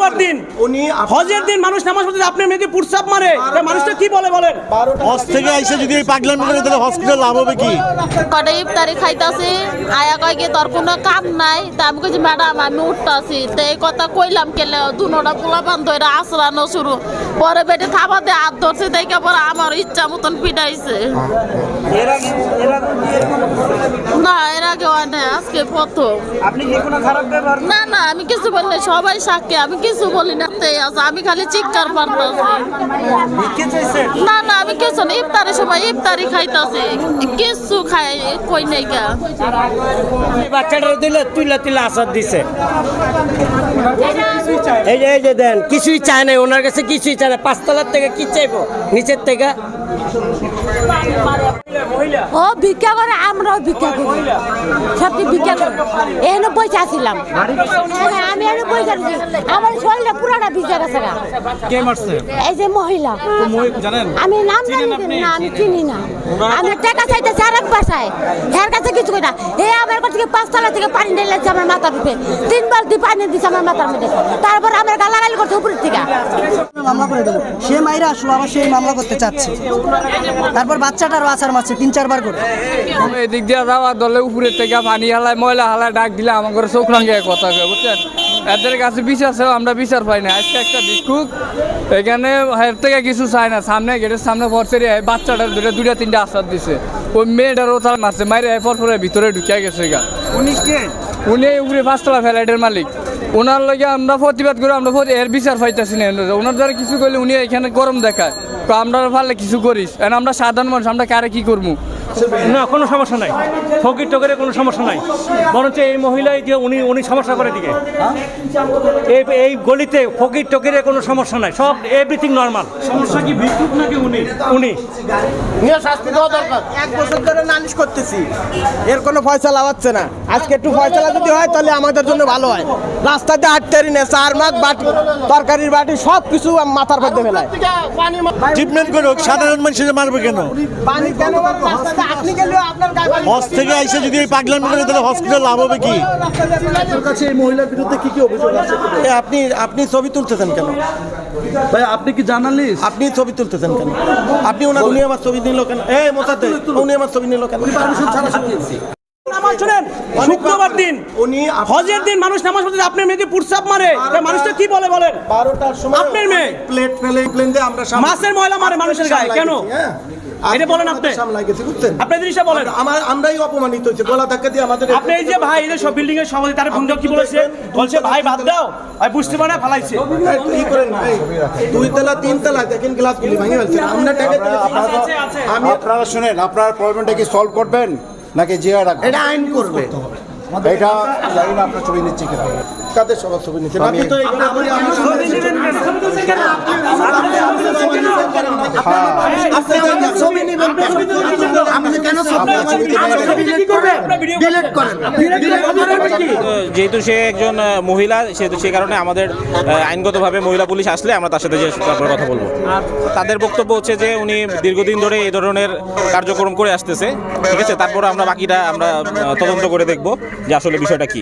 শুক্রবার দিন উনি হজের দিন মানুষ নামাজ পড়তে আপনার মেয়েকে পুরসাপ মারে, মানুষটা কি বলে বলেন? হজ থেকে আইসে যদি এই পাগলামি করে তাহলে হসপিটাল লাভ হবে কি? কটা ইফতারি খাইতাছি, আয়া কয় কি তোর কোনো কাম নাই, তা আমি কইছি ম্যাডাম আমি উঠতাছি, তো এই কথা কইলাম কেলে দুনোটা পোলা বান্ধ এরা আসরানো শুরু, পরে বেটে থাবাতে হাত ধরছে, দেখে পরে আমার ইচ্ছা মতন পিটাইছে। না এর আগে হয় না, আজকে প্রথম। আপনি কি কোনো খারাপ ব্যবহার? না না আমি কিছু বলি না, সবাই সাক্ষী, আমি কিছু বলি না, আমি খালি চিৎকার পারতাছি। না না আমি কিছু না, ইফতারের সময় ইফতারি খাইতাছি, কিছু খাই কই নাই গা। বাচ্চাটা দিলে তুইলা তুইলা আসাদ দিছে, এই যে দেন কিছুই চায় না, ওনার কাছে কিছুই চায় না, 5 তলার থেকে কি চাইবো, নিচের থেকে। ও ভিক্ষা করে, আমরাও ভিক্ষা করি, সত্যি ভিক্ষা করি। এখানে পয়সা ছিলাম, আমি এখানে পয়সা দিচ্ছি, আমার শরীরে পুরাটা ভিজা গেছে। কে মারছে? এই যে মহিলা, জানেন? আমি নাম জানি না, আমি চিনি না, আমি টাকা চাইতেছি আর এক বাসায়, এর কাছে কিছু করি না। এ আমার কাছে 5 তলা থেকে পানি ঢেলেছে আমার মাথার উপরে, 3 বালতি পানি দিচ্ছে আমার মাথার মধ্যে, তারপর আমার গালাগালি করছে উপরের থেকে। মামলা করে দেবো, সে মাইরা আসলো আবার সেই মামলা করতে চাচ্ছে, তারপর বাচ্চাটারও আচার মারছে 3-4 বার করে। এদিক দিয়ে যাওয়া দলে উপরের থেকে পানি হালায় ময়লা হালায় ডাক দিলে আমাকে চোখ রাঙিয়ে কথা কয়, বুঝছেন? এদের কাছে বিচার চাও, আমরা বিচার পাই না। আজকে একটা ভিক্ষুক এখানে এর থেকে কিছু চায় না, সামনে গেটের সামনে পড়ছে রে, বাচ্চাটার দুইটা 3টা আশ্বাদ দিছে, ওই মেয়েটারও তার মারছে, মাইরে পর ভিতরে ঢুকিয়া গেছে গা। উনি উপরে 5 তলা ফ্ল্যাটের মালিক, ওনার লগে আমরা প্রতিবাদ করে, আমরা এর বিচার পাইতেছি না। ওনার দ্বারা কিছু করলে উনি এখানে গরম দেখায়, তো আমরা পারলে কিছু করিস, আমরা সাধারণ মানুষ, আমরা কারে কি করবো? না কোনো সমস্যা নাই, ফকির টকের কোনো সমস্যা নাই, বরঞ্চ এই মহিলাই যে উনি সমস্যা করে দিকে। এই গলিতে ফকির টকের কোনো সমস্যা নাই, সব এভরিথিং নর্মাল। সমস্যা কি ভিক্ষুক নাকি উনি? শাস্তি দেওয়া দরকার। 1 বছর ধরে নালিশ করতেছি, এর কোনো ফয়সালা হচ্ছে না। আজকে একটু ফয়সালা যদি হয় তাহলে আমাদের জন্য ভালো হয়। রাস্তাতে হাঁটতেই না, 4 মাগ বাটি, তরকারির বাটি সব কিছু মাথার মধ্যে ফেলায়। ট্রিটমেন্ট করে সাধারণ মানুষের মারবে কেন? পানি কেন রাস্তাতে আপনি গেলেও আপনার গায়ে পানি। হজ থেকে আইসে যদি এই পাগলামি করে তাহলে হসপিটাল লাভ হবে কি? আপনার কাছে এই মহিলার বিরুদ্ধে কি অভিযোগ আছে? আপনি ছবি তুলতেছেন কেন ভাই, আপনি কি জার্নালিস্ট? আপনি ছবি তুলতেছেন কেন? উনি আমার ছবি নিল কেন? উনি আমার ছবি নিল কেন? শুনেন, শুক্রবার দিন উনি হজের দিন মানুষ নামাজ পড়তে আপনার মেয়েকে পুরসাপ মারে, মানুষটা কি বলে বলেন? 12টার সময় আপনার মেয়ে প্লেট ফেলে প্লেন দিয়ে আমরা মাছের ময়লা মারে মানুষের গায়ে কেন? এটা বলেন আপনি, আপনি জিনিসটা বলেন। আমরাই অপমানিত হয়েছে, গলা ধাক্কা দিয়ে আমাদের। আপনি এই যে ভাই, এই যে সব বিল্ডিং এর সমাধি, তার বন্ধু কি বলেছে? বলছে ভাই বাদ দাও, ভাই বুঝতে পারে না, ফালাইছে। কি করেন 2 তলা 3 তলা দেখেন গ্লাসগুলি ভেঙে ফেলছে। আমরা টাকা আপনারা শুনেন, আপনার প্রবলেমটা কি সলভ করবেন নাকি জিয়া রাখবেন? এটা আইন করবে। এটা জানি না আপনার ছবি নিচ্ছে কিনা। কাদের সবার ছবি নিচ্ছে? আপনি তো যেহেতু সে একজন মহিলা, সেহেতু সে কারণে আমাদের আইনগতভাবে মহিলা পুলিশ আসলে আমরা তার সাথে যে তারপরে কথা বলবো। তাদের বক্তব্য হচ্ছে যে উনি দীর্ঘদিন ধরে এই ধরনের কার্যক্রম করে আসতেছে, ঠিক আছে? তারপরে আমরা বাকিটা আমরা তদন্ত করে দেখব যে আসলে বিষয়টা কি।